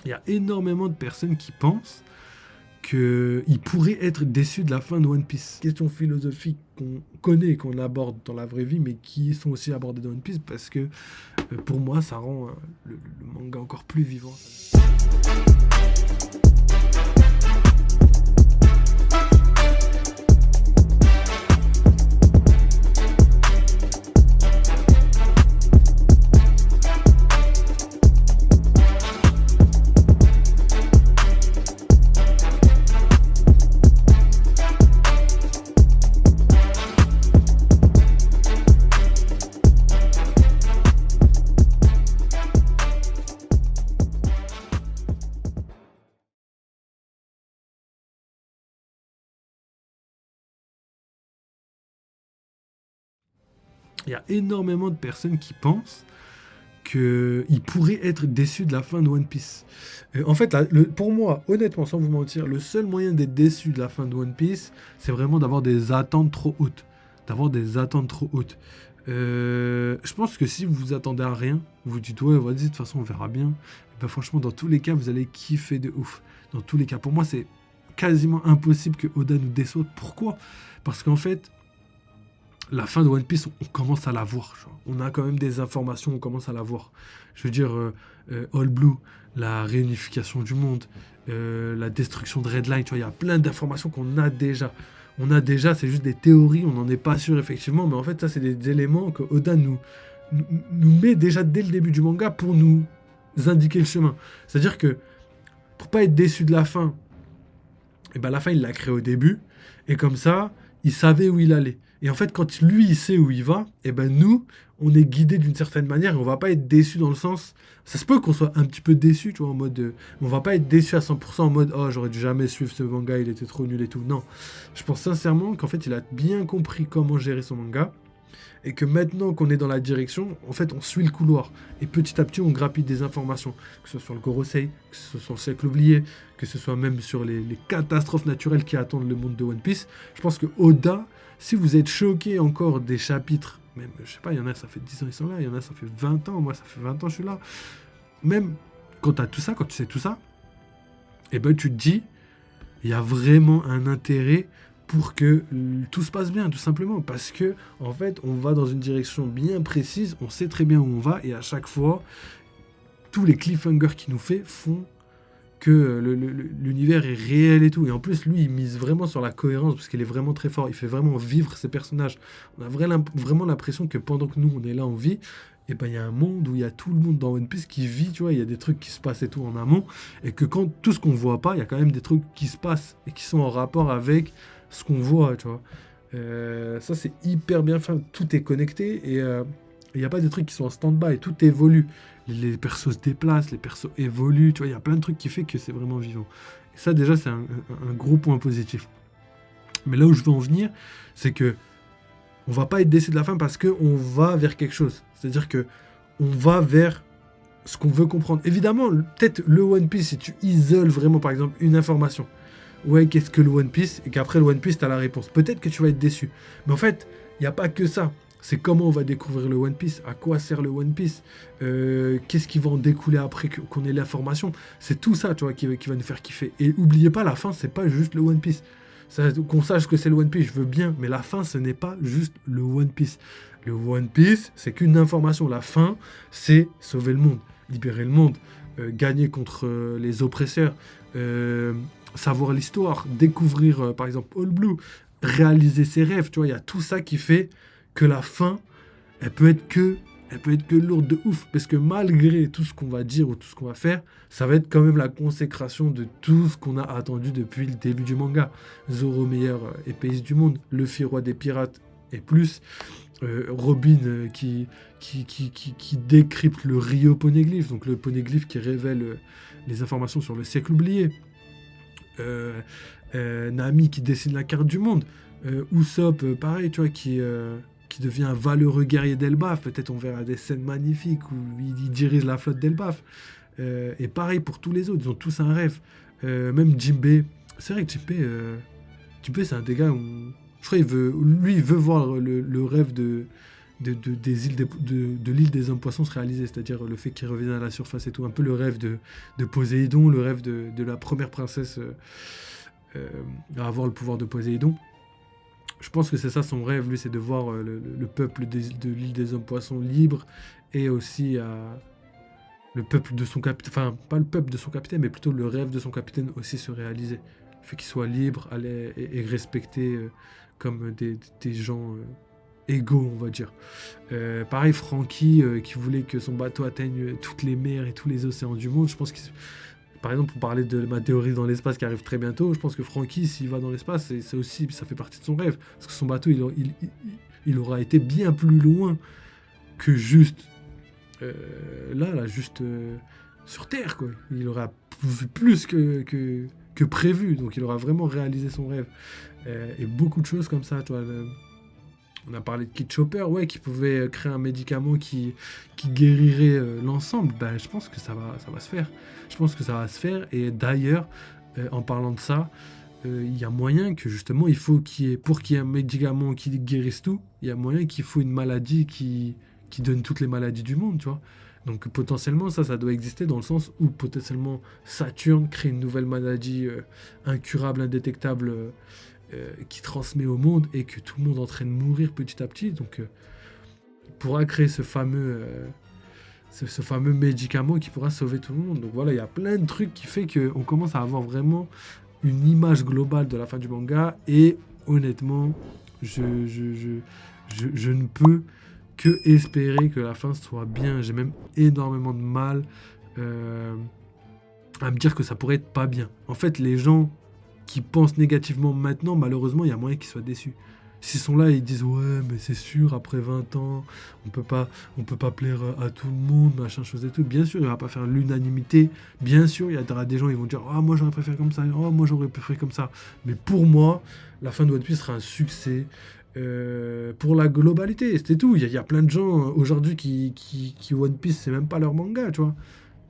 Il y a énormément de personnes qui pensent qu'ils pourraient être déçus de la fin de One Piece. Question philosophique qu'on connaît et qu'on aborde dans la vraie vie, mais qui sont aussi abordées dans One Piece parce que pour moi, ça rend le manga encore plus vivant. Il y a énormément de personnes qui pensent qu'ils pourraient être déçus de la fin de One Piece. En fait, pour moi, honnêtement, sans vous mentir, le seul moyen d'être déçu de la fin de One Piece, c'est vraiment d'avoir des attentes trop hautes. Je pense que si vous vous attendez à rien, vous dites ouais, vas-y, de toute façon, on verra bien. Et ben, franchement, dans tous les cas, vous allez kiffer de ouf. Dans tous les cas, pour moi, c'est quasiment impossible que Oda nous déçoive. Pourquoi? Parce qu'en fait, la fin de One Piece, on commence à la voir. Genre. On a quand même des informations, on commence à la voir. Je veux dire, All Blue, la réunification du monde, la destruction de Red Line, tu vois, il y a plein d'informations qu'on a déjà. On a déjà, c'est juste des théories, on n'en est pas sûr effectivement, mais en fait, ça, c'est des éléments que Oda nous met déjà dès le début du manga pour nous indiquer le chemin. C'est-à-dire que, pour pas être déçu de la fin, et ben la fin, il l'a créée au début, et comme ça, il savait où il allait. Et en fait, quand lui, il sait où il va, et ben nous, on est guidé d'une certaine manière et on va pas être déçu dans le sens. Ça se peut qu'on soit un petit peu déçu, tu vois, en mode. On va pas être déçu à 100% en mode oh, j'aurais dû jamais suivre ce manga, il était trop nul et tout. Non. Je pense sincèrement qu'en fait, il a bien compris comment gérer son manga et que maintenant qu'on est dans la direction, en fait, on suit le couloir. Et petit à petit, on grappille des informations. Que ce soit sur le Gorosei, que ce soit sur le siècle oublié, que ce soit même sur les catastrophes naturelles qui attendent le monde de One Piece. Je pense que Oda, si vous êtes choqué encore des chapitres, même, je sais pas, il y en a, ça fait 10 ans ils sont là, il y en a, ça fait 20 ans, moi, ça fait 20 ans je suis là. Même quand tu as tout ça, quand tu sais tout ça, et ben tu te dis, il y a vraiment un intérêt pour que tout se passe bien, tout simplement. Parce que, en fait, on va dans une direction bien précise, on sait très bien où on va, et à chaque fois, tous les cliffhangers qu'il nous fait font que l'univers est réel et tout. Et en plus, lui, il mise vraiment sur la cohérence, parce qu'il est vraiment très fort. Il fait vraiment vivre ses personnages. On a vraiment l'impression que pendant que nous, on est là, on vit, et ben il y a un monde où il y a tout le monde dans One Piece qui vit, tu vois, il y a des trucs qui se passent et tout en amont, et que quand tout ce qu'on voit pas, il y a quand même des trucs qui se passent et qui sont en rapport avec ce qu'on voit, tu vois. Ça, c'est hyper bien fait, tout est connecté, et il n'y a pas des trucs qui sont en stand-by, tout évolue. Les persos se déplacent, les persos évoluent, tu vois, il y a plein de trucs qui fait que c'est vraiment vivant. Et ça, déjà, c'est un gros point positif. Mais là où je veux en venir, c'est que on va pas être déçu de la fin parce qu'on va vers quelque chose. C'est-à-dire que on va vers ce qu'on veut comprendre. Évidemment, peut-être le One Piece, si tu isoles vraiment, par exemple, une information, ouais, qu'est-ce que le One Piece, et qu'après le One Piece, tu as la réponse. Peut-être que tu vas être déçu. Mais en fait, il n'y a pas que ça. C'est comment on va découvrir le One Piece, à quoi sert le One Piece, qu'est-ce qui va en découler après qu'on ait l'information. C'est tout ça, tu vois, qui va nous faire kiffer. Et oubliez pas, la fin, c'est pas juste le One Piece. Qu'on sache que c'est le One Piece, je veux bien, mais la fin, ce n'est pas juste le One Piece. Le One Piece, c'est qu'une information. La fin, c'est sauver le monde, libérer le monde, gagner contre les oppresseurs, savoir l'histoire, découvrir, par exemple, All Blue, réaliser ses rêves. Tu vois, il y a tout ça qui fait que la fin, elle peut être que lourde de ouf. Parce que malgré tout ce qu'on va dire ou tout ce qu'on va faire, ça va être quand même la consécration de tout ce qu'on a attendu depuis le début du manga. Zoro, meilleur épéiste du monde. Luffy, roi des pirates et plus. Robin qui décrypte le Rio Poneglyph, donc le poneglyphe qui révèle les informations sur le siècle oublié. Nami qui dessine la carte du monde. Usopp, pareil, tu vois, qui devient un valeureux guerrier d'Elbaf. Peut-être on verra des scènes magnifiques où il dirige la flotte d'Elbaf. Et pareil pour tous les autres, ils ont tous un rêve. Même Jinbei, c'est vrai que Jinbei c'est un des gars où, je crois il veut voir le rêve de de l'île des hommes poissons se réaliser, c'est-à-dire le fait qu'ils reviennent à la surface et tout, un peu le rêve de Poséidon, le rêve de la première princesse à avoir le pouvoir de Poséidon. Je pense que c'est ça son rêve, lui, c'est de voir le peuple de l'île des hommes poissons libre et aussi le peuple de son capitaine, enfin pas le peuple de son capitaine, mais plutôt le rêve de son capitaine aussi se réaliser. Le fait qu'il soit libre et respecté comme des gens égaux, on va dire. Pareil, Frankie, qui voulait que son bateau atteigne toutes les mers et tous les océans du monde, je pense qu'il... Par exemple, pour parler de ma théorie dans l'espace qui arrive très bientôt, je pense que Frankie, s'il va dans l'espace, c'est aussi, ça fait partie de son rêve. Parce que son bateau, il aura été bien plus loin que juste juste sur Terre, quoi. Il aura vu plus que prévu, donc il aura vraiment réalisé son rêve. Et beaucoup de choses comme ça, tu vois. On a parlé de Kid Chopper, ouais, qui pouvait créer un médicament qui guérirait l'ensemble. Ben, je pense que ça va se faire. Je pense que ça va se faire. Et d'ailleurs, en parlant de ça, il y a moyen que justement, pour qu'il y ait un médicament qui guérisse tout, il y a moyen qu'il faut une maladie qui donne toutes les maladies du monde, tu vois. Donc potentiellement, ça doit exister dans le sens où potentiellement Saturne crée une nouvelle maladie incurable, indétectable, qui transmet au monde et que tout le monde est en train de mourir petit à petit. Donc il pourra créer ce fameux médicament qui pourra sauver tout le monde. Donc voilà, il y a plein de trucs qui fait qu'on commence à avoir vraiment une image globale de la fin du manga. Et honnêtement, je ne peux que espérer que la fin soit bien. J'ai même énormément de mal à me dire que ça pourrait être pas bien. En fait, les gens qui pensent négativement maintenant, malheureusement, il y a moyen qu'ils soient déçus. S'ils sont là et ils disent ouais, mais c'est sûr, après 20 ans, on peut pas plaire à tout le monde, machin, chose et tout. Bien sûr, il va pas faire l'unanimité. Bien sûr, il y aura des gens qui vont dire ah, moi j'aurais préféré comme ça, oh, moi j'aurais préféré comme ça. Mais pour moi, la fin de One Piece sera un succès. Pour la globalité, c'était tout. Il y a plein de gens aujourd'hui qui One Piece, c'est même pas leur manga, tu vois.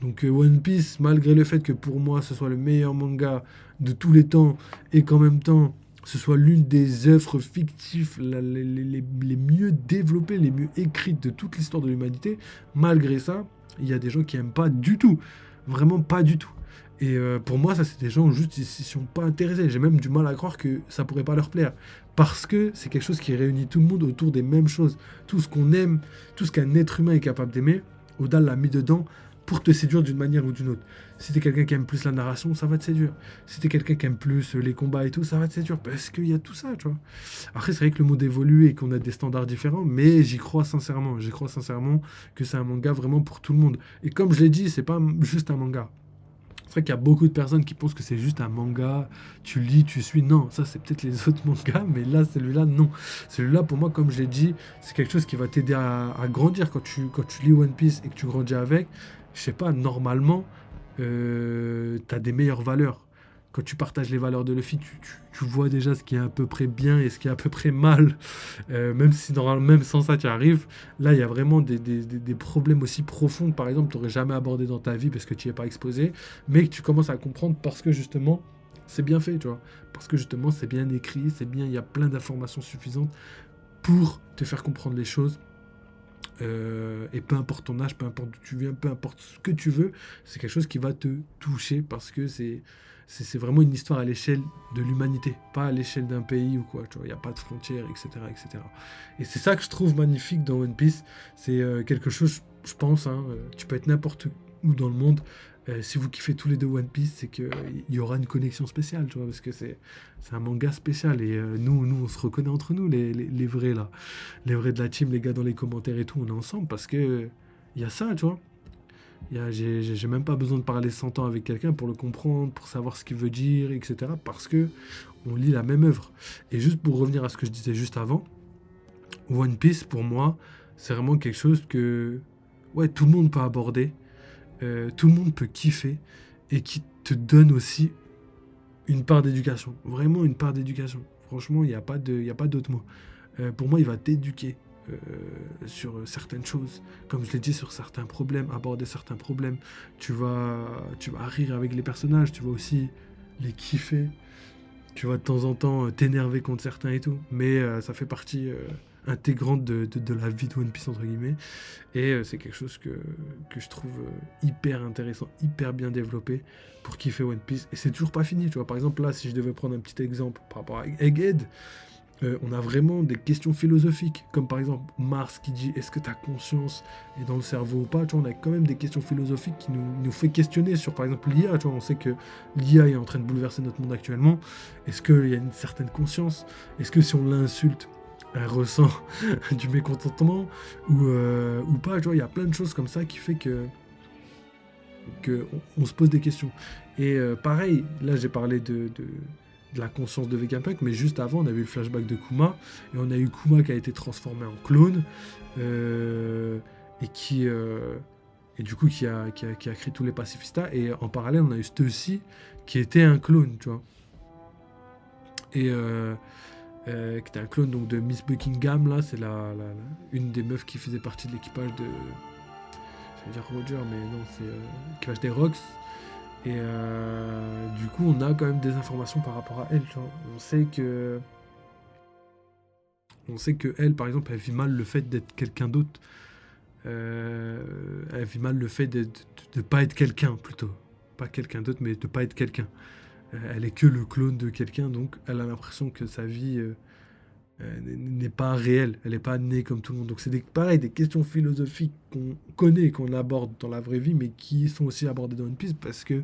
Donc One Piece, malgré le fait que pour moi ce soit le meilleur manga de tous les temps et qu'en même temps ce soit l'une des œuvres fictives les mieux développées, les mieux écrites de toute l'histoire de l'humanité, malgré ça, il y a des gens qui n'aiment pas du tout. Vraiment pas du tout. Et pour moi, ça c'est des gens juste ils sont pas intéressés. J'ai même du mal à croire que ça pourrait pas leur plaire. Parce que c'est quelque chose qui réunit tout le monde autour des mêmes choses. Tout ce qu'on aime, tout ce qu'un être humain est capable d'aimer, Oda l'a mis dedans pour te séduire d'une manière ou d'une autre. Si t'es quelqu'un qui aime plus la narration, ça va te séduire. Si t'es quelqu'un qui aime plus les combats et tout, ça va te séduire. Parce qu'il y a tout ça, tu vois. Après, c'est vrai que le monde évolue et qu'on a des standards différents, mais j'y crois sincèrement. J'y crois sincèrement que c'est un manga vraiment pour tout le monde. Et comme je l'ai dit, c'est pas juste un manga. C'est vrai qu'il y a beaucoup de personnes qui pensent que c'est juste un manga, tu lis, tu suis. Non, ça c'est peut-être les autres mangas, mais là, celui-là, non. Celui-là, pour moi, comme je l'ai dit, c'est quelque chose qui va t'aider à grandir quand tu lis One Piece et que tu grandis avec. Je sais pas, normalement, t'as des meilleures valeurs. Quand tu partages les valeurs de Luffy, tu vois déjà ce qui est à peu près bien et ce qui est à peu près mal. Même si normalement, même sans ça, tu y arrives. Là, il y a vraiment des problèmes aussi profonds, par exemple, tu n'aurais jamais abordé dans ta vie parce que tu n'y es pas exposé, mais que tu commences à comprendre parce que justement, c'est bien fait, tu vois. Parce que justement, c'est bien écrit, c'est bien, il y a plein d'informations suffisantes pour te faire comprendre les choses. Et peu importe ton âge, peu importe d'où tu viens, peu importe ce que tu veux, c'est quelque chose qui va te toucher parce que c'est vraiment une histoire à l'échelle de l'humanité, pas à l'échelle d'un pays ou quoi, tu vois, il n'y a pas de frontières, etc., etc. Et c'est ça que je trouve magnifique dans One Piece, c'est quelque chose, je pense, hein, tu peux être n'importe où dans le monde, si vous kiffez tous les deux One Piece, c'est qu'il y aura une connexion spéciale, tu vois, parce que c'est un manga spécial, et nous, on se reconnaît entre nous, les vrais, là, les vrais de la team, les gars dans les commentaires et tout, on est ensemble, parce que il y a ça, tu vois. J'ai même pas besoin de parler 100 ans avec quelqu'un pour le comprendre, pour savoir ce qu'il veut dire, etc. Parce que on lit la même œuvre. Et juste pour revenir à ce que je disais juste avant, One Piece, pour moi, c'est vraiment quelque chose que ouais, tout le monde peut aborder, tout le monde peut kiffer, et qui te donne aussi une part d'éducation. Vraiment une part d'éducation. Franchement, il n'y a pas d'autre mot. Pour moi, il va t'éduquer. Sur certaines choses, comme je l'ai dit, sur certains problèmes, aborder certains problèmes, tu vas rire avec les personnages, tu vas aussi les kiffer, tu vas de temps en temps t'énerver contre certains et tout, mais ça fait partie intégrante de la vie de One Piece, entre guillemets. Et c'est quelque chose que je trouve hyper intéressant, hyper bien développé pour kiffer One Piece. Et c'est toujours pas fini, tu vois. Par exemple, là, si je devais prendre un petit exemple par rapport à Egghead, on a vraiment des questions philosophiques, comme par exemple Mars qui dit est-ce que ta conscience est dans le cerveau ou pas, tu vois, on a quand même des questions philosophiques qui nous fait questionner sur par exemple l'IA, tu vois, on sait que l'IA est en train de bouleverser notre monde actuellement, est-ce qu'il y a une certaine conscience, est-ce que si on l'insulte, elle ressent du mécontentement ou pas, tu vois, il y a plein de choses comme ça qui fait que on se pose des questions. Et pareil, là j'ai parlé de la conscience de Vegapunk, mais juste avant, on a vu le flashback de Kuma, et on a eu Kuma qui a été transformé en clone, et et du coup qui a créé tous les pacifistas, et en parallèle, on a eu Stussy qui était un clone, tu vois, et qui était un clone donc de Miss Buckingham, là, c'est une des meufs qui faisait partie de l'équipage de, j'allais dire Roger, mais non, c'est l'équipage des Rocks. Et du coup, on a quand même des informations par rapport à elle. Tu vois. On sait que elle, par exemple, elle vit mal le fait d'être quelqu'un d'autre. Elle vit mal le fait de ne pas être quelqu'un, plutôt. Pas quelqu'un d'autre, mais de pas être quelqu'un. Elle est que le clone de quelqu'un, donc elle a l'impression que sa vie n'est pas réelle, elle n'est pas née comme tout le monde. Donc c'est pareil, des questions philosophiques qu'on connaît et qu'on aborde dans la vraie vie, mais qui sont aussi abordées dans One Piece, parce que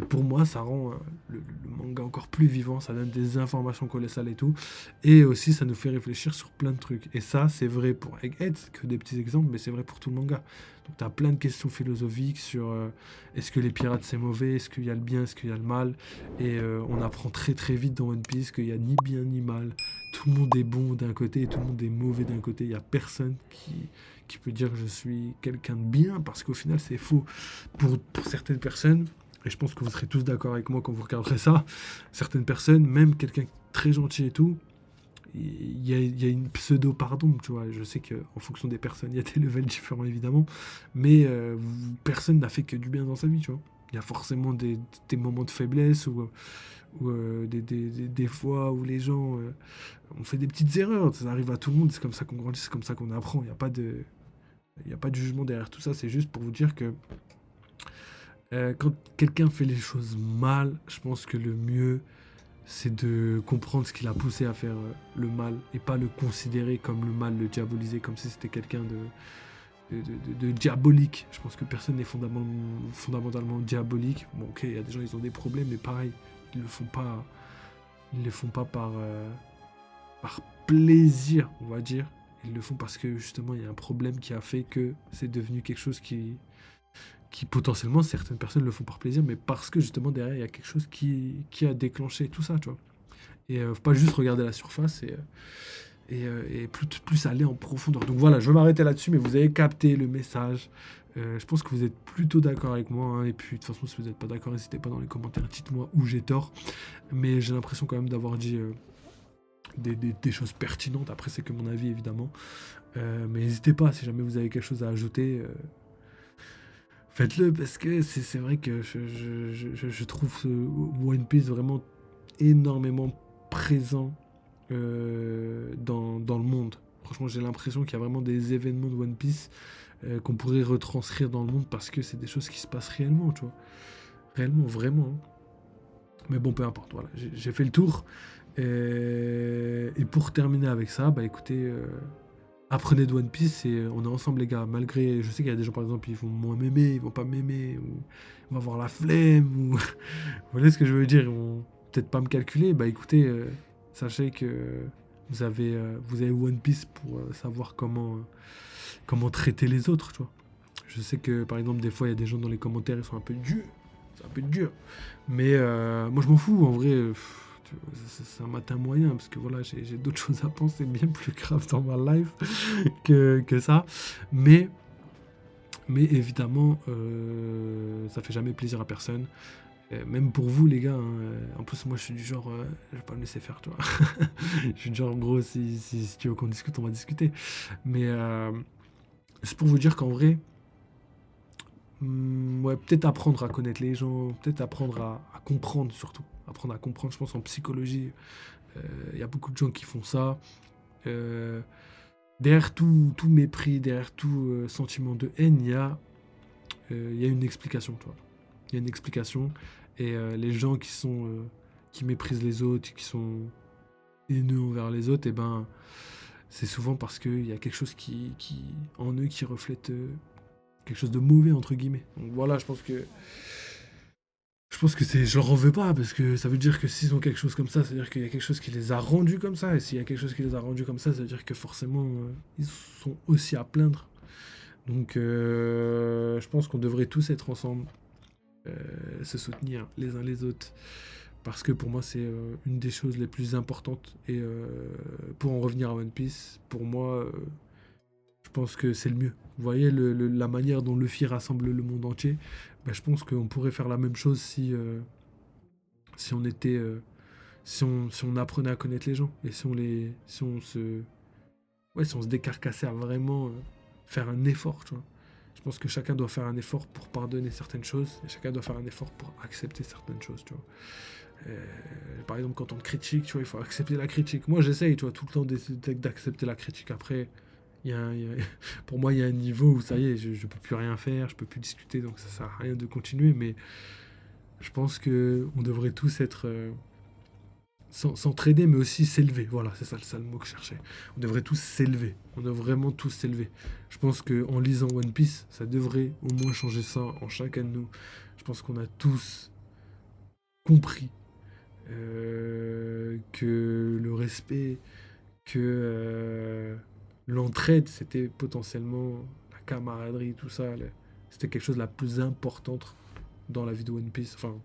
pour moi, ça rend le manga encore plus vivant, ça donne des informations colossales et tout, et aussi ça nous fait réfléchir sur plein de trucs. Et ça, c'est vrai pour Egghead, c'est que des petits exemples, mais c'est vrai pour tout le manga. Donc tu as plein de questions philosophiques sur est-ce que les pirates c'est mauvais, est-ce qu'il y a le bien, est-ce qu'il y a le mal, et on apprend très très vite dans One Piece qu'il n'y a ni bien ni mal, tout le monde est bon d'un côté et tout le monde est mauvais d'un côté. Il n'y a personne qui peut dire que je suis quelqu'un de bien, parce qu'au final c'est faux pour certaines personnes, et je pense que vous serez tous d'accord avec moi quand vous regarderez ça. Certaines personnes, même quelqu'un très gentil et tout, il y a une pseudo-pardon, tu vois. Je sais qu'en fonction des personnes, il y a des levels différents évidemment, mais personne n'a fait que du bien dans sa vie, tu vois. Il y a forcément des moments de faiblesse ou des fois où les gens ont fait des petites erreurs. Ça arrive à tout le monde, c'est comme ça qu'on grandit, c'est comme ça qu'on apprend. Il y a pas de jugement derrière tout ça, c'est juste pour vous dire que quand quelqu'un fait les choses mal, je pense que le mieux, c'est de comprendre ce qui l'a poussé à faire le mal, et pas le considérer comme le mal, le diaboliser comme si c'était quelqu'un de diabolique. Je pense que personne n'est fondamentalement diabolique. Bon, ok, il y a des gens, ils ont des problèmes, mais pareil, ils le font pas, ils le font pas par plaisir, on va dire. Ils le font parce que justement, il y a un problème qui a fait que c'est devenu quelque chose qui potentiellement, certaines personnes le font par plaisir, mais parce que justement derrière, il y a quelque chose qui a déclenché tout ça, tu vois. Et faut pas juste regarder la surface et plus aller en profondeur. Donc voilà, je vais m'arrêter là-dessus, mais vous avez capté le message. Je pense que vous êtes plutôt d'accord avec moi, hein, et puis de toute façon, si vous n'êtes pas d'accord, n'hésitez pas dans les commentaires, dites-moi où j'ai tort. Mais j'ai l'impression quand même d'avoir dit des choses pertinentes. Après, c'est que mon avis, évidemment. Mais n'hésitez pas, si jamais vous avez quelque chose à ajouter, faites-le, parce que c'est vrai que je trouve ce One Piece vraiment énormément présent dans le monde. Franchement, j'ai l'impression qu'il y a vraiment des événements de One Piece qu'on pourrait retranscrire dans le monde, parce que c'est des choses qui se passent réellement, tu vois. Réellement, vraiment, hein. Mais bon, peu importe, voilà, j'ai fait le tour. Et pour terminer avec ça, bah écoutez, apprenez de One Piece, et on est ensemble les gars. Malgré, je sais qu'il y a des gens par exemple, ils vont moins m'aimer, ils vont pas m'aimer, ou ils vont avoir la flemme, ou vous voyez ce que je veux dire, ils vont peut-être pas me calculer. Bah écoutez, sachez que vous avez One Piece pour savoir comment traiter les autres, tu vois. Je sais que par exemple des fois il y a des gens dans les commentaires, ils sont un peu durs, c'est un peu dur, mais moi je m'en fous en vrai. C'est un matin moyen, parce que voilà, j'ai d'autres choses à penser bien plus graves dans ma life que ça. Mais évidemment, ça fait jamais plaisir à personne. Même pour vous, les gars. Hein. En plus, moi, je suis du genre, je vais pas me laisser faire, tu vois. Je suis du genre, en gros, si tu veux qu'on discute, on va discuter. Mais c'est pour vous dire qu'en vrai, ouais, peut-être apprendre à connaître les gens, peut-être apprendre à comprendre surtout. Apprendre à comprendre, je pense, en psychologie. Il y a beaucoup de gens qui font ça. Euh, derrière tout mépris, derrière tout sentiment de haine, il y a une explication, toi. Il y a une explication. Et les gens qui méprisent les autres, qui sont haineux envers les autres, et ben, c'est souvent parce qu'il y a quelque chose en eux qui reflète quelque chose de mauvais, entre guillemets. Donc voilà, je pense que je leur en veux pas, parce que ça veut dire que s'ils ont quelque chose comme ça veut dire qu'il y a quelque chose qui les a rendus comme ça. Et s'il y a quelque chose qui les a rendus comme ça veut dire que forcément, ils sont aussi à plaindre. Donc, je pense qu'on devrait tous être ensemble, se soutenir les uns les autres. Parce que pour moi, c'est une des choses les plus importantes. Et pour en revenir à One Piece, pour moi, je pense que c'est le mieux. Vous voyez la manière dont Luffy rassemble le monde entier, bah, je pense qu'on pourrait faire la même chose si on était, si on apprenait à connaître les gens et si on se décarcassait à vraiment faire un effort, tu vois. Je pense que chacun doit faire un effort pour pardonner certaines choses et chacun doit faire un effort pour accepter certaines choses, tu vois. Euh, Par exemple, quand on te critique, tu vois, il faut accepter la critique. Moi, j'essaye, tu vois, tout le temps d'accepter la critique. Après, pour moi, il y a un niveau où ça y est, je peux plus rien faire, je peux plus discuter, donc ça sert à rien de continuer. Mais je pense que on devrait tous être s'entraider, mais aussi s'élever. Voilà, c'est ça le mot que je cherchais. On devrait tous s'élever. On devrait vraiment tous s'élever. Je pense que en lisant One Piece, ça devrait au moins changer ça en chacun de nous. Je pense qu'on a tous compris que le respect, que l'entraide, c'était potentiellement la camaraderie, tout ça. C'était quelque chose de la plus importante dans la vie de One Piece, enfin,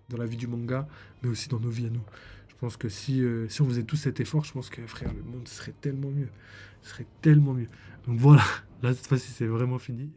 dans la vie du manga, mais aussi dans nos vies à nous. Je pense que si on faisait tous cet effort, je pense que, frère, le monde serait tellement mieux. Ce serait tellement mieux. Donc voilà, là, cette fois-ci, c'est vraiment fini.